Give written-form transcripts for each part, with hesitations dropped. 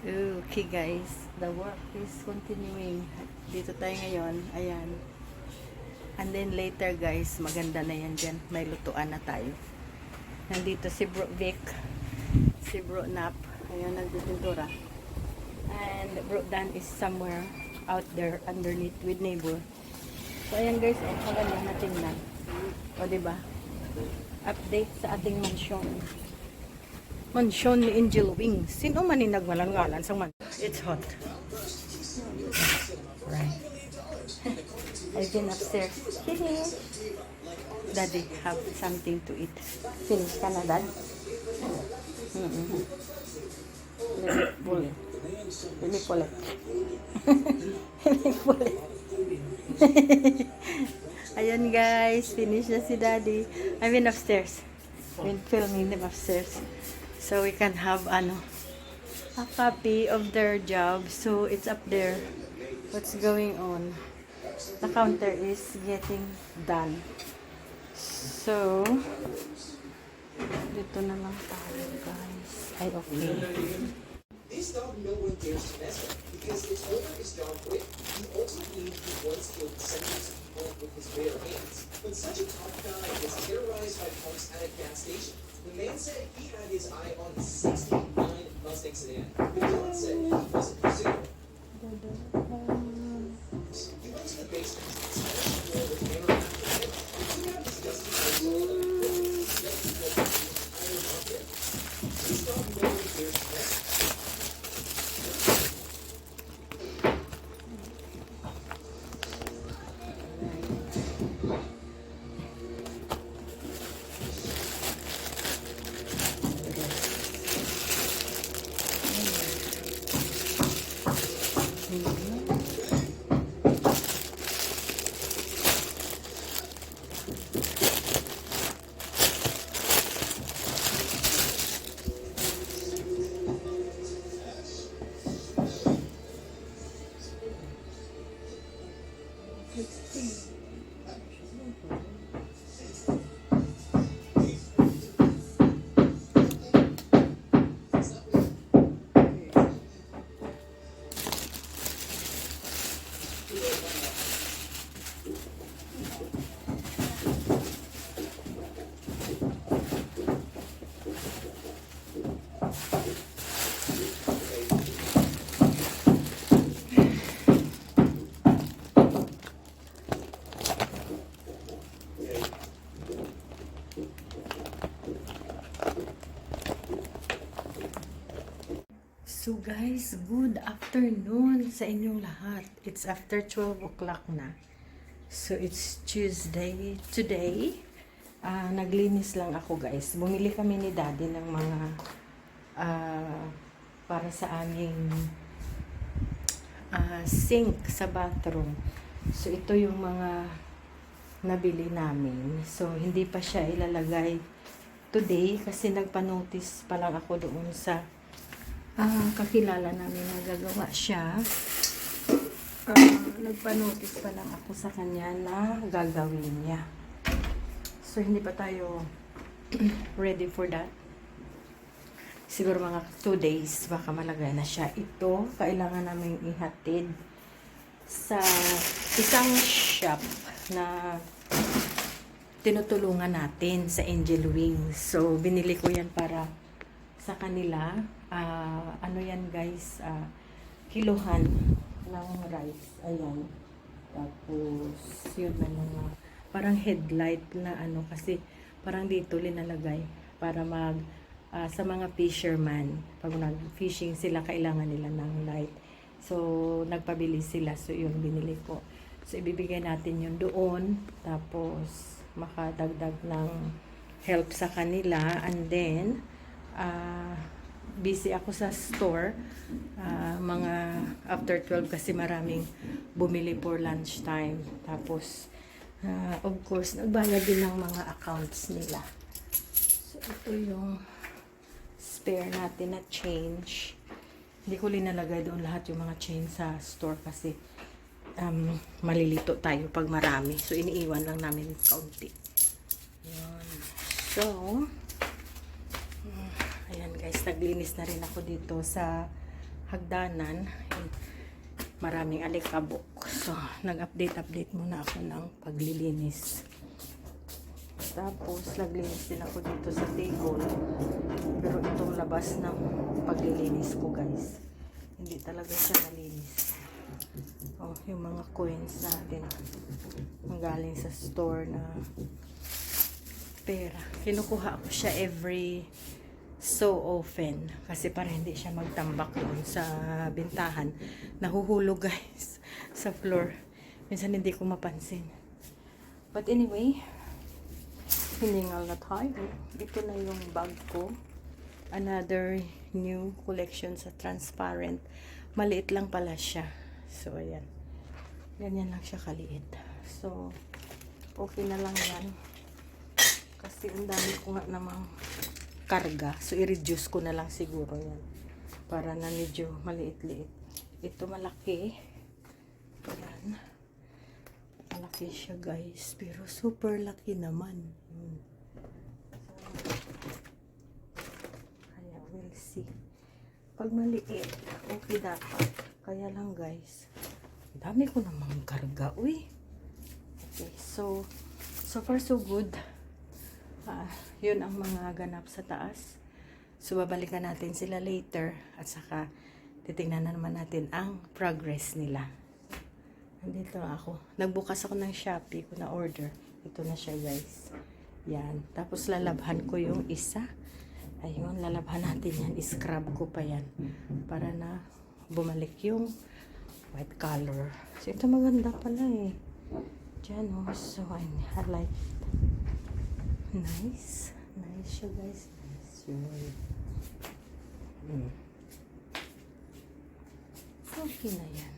Okay guys, the work is continuing. Dito tayo ngayon, ayan. And then later guys, maganda na yan dyan. May lutuan na tayo. Nandito si Bro Vic, si Bro Nap. Ayan, nagpipintura. And Bro Dan is somewhere out there underneath with neighbor. So ayan guys, maganda na tingnan. O diba? Update sa ating mansyon. Mansyon ni Angel Wings. Sino man yung nagmalangalan sa man? It's hot. Right. I've been upstairs. Daddy have something to eat. Finish ka na, Dad? Really full. Really full. Ayan guys, finish na si Daddy. I've been upstairs. Been filming them upstairs. So we can have a copy of their job. So it's up there. What's going on? The counter is getting done. So dito na lang tayo guys. Ay okay. This dog no one dares to mess with because its owner is John Quick. He also believed he once killed centuries of people with his bare hands. But such a tough guy was terrorized by punks at a gas station. The man said he had his eye on the 69 Mustang sedan. But John said he wasn't pursuing. He went to the basement, smashed the door with hammer after him, and took out his dusty baseball and put it This dog no one dares to mess with. So guys, good afternoon sa inyong lahat. It's after 12 o'clock na. So it's Tuesday today. Naglinis lang ako guys. Bumili kami ni Daddy ng mga para sa aming sink sa bathroom. So ito yung mga nabili namin. So hindi pa siya ilalagay today kasi nagpa-notice pa lang ako doon sa kakilala namin na gagawa siya. Nagpa-notice pa lang ako sa kanya na gagawin niya. So hindi pa tayo ready for that. Siguro mga 2 days baka malagay na siya. Ito kailangan namin ihatid sa isang shop na tinutulungan natin sa Angel Wings. So binili ko yan para sa kanila. Ano yan guys, kiluhan ng rice. Ayan. Tapos yun na mga parang headlight na kasi parang dito linalagay para sa mga fisherman pag nag-fishing sila kailangan nila ng light. So nagpabili sila. So yun binili ko. So ibibigay natin yun doon. Tapos makadagdag ng help sa kanila. And then busy ako sa store mga after 12 kasi maraming bumili for lunch time. Tapos of course nagbayad din ng mga accounts nila. So ito yung spare natin na change. Hindi ko linalagay doon lahat yung mga change sa store kasi malilito tayo pag marami. So iniiwan lang namin kaunti. Yun. So ayan guys, naglinis na rin ako dito sa hagdanan. Maraming alikabok. So, nag-update muna ako ng paglilinis. Tapos, naglinis din ako dito sa table. Pero itong labas ng paglilinis ko, guys. Hindi talaga siya nalinis. Oh, yung mga coins natin. Ang galing sa store na pera. Kinukuha ko siya every so often. Kasi para hindi siya magtambak doon sa bintahan. Nahuhulog, guys, sa floor. Minsan hindi ko mapansin. But anyway, hiningal na tayo. Ito na yung bag ko. Another new collection sa transparent. Maliit lang pala siya. So, ayan. Ganyan lang siya kaliit. So, okay na lang yan. Kasi ang dami ko nga namang karga. So, i-reduce ko na lang siguro yan. Para na medyo maliit-liit. Ito malaki. Ayan. Malaki siya, guys. Pero super laki naman. Kaya, we'll see. Pag maliit, okay dapat. Kaya lang, guys. Dami ko namang karga. Uy. Okay, so far so good. Yun ang mga ganap sa taas. So, babalikan natin sila later. At saka, titingnan na naman natin ang progress nila. Nandito ako. Nagbukas ako ng Shopee ko na order. Ito na siya, guys. Yan. Tapos, lalabhan ko yung isa. Ayun, lalabhan natin yan. I-scrub ko pa yan. Para na bumalik yung white color. So, ito maganda pala eh. Diyan, oh. So, I like it. Nice. Nice siya, guys. Nice yun. Okay na yan.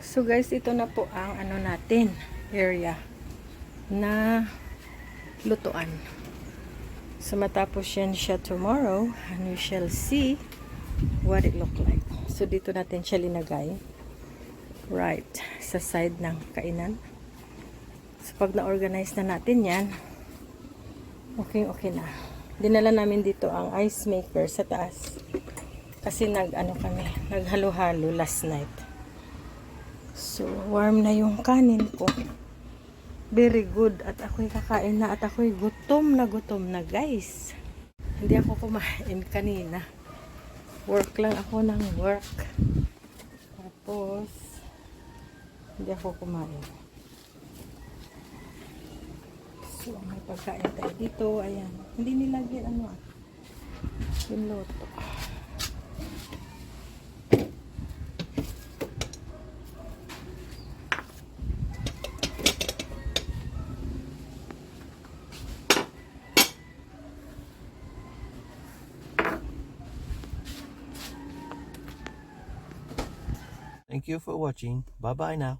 So guys, ito na po ang ano natin, area na lutuan. So matapos yan siya tomorrow, and we shall see what it look like. So dito natin siya linagay. Right, sa side ng kainan. So pag na-organize na natin yan, okay na. Dinala namin dito ang ice maker sa taas. Kasi naghalo-halo last night. So, warm na yung kanin ko. Very good. At ako'y kakain na. At ako'y gutom na, guys. Hindi ako kumain kanina. Work lang ako ng work. Tapos, hindi ako kumain. So, may pagkain tayo dito. Ayan. Hindi nilagyan yung loto. Thank you for watching. Bye bye now.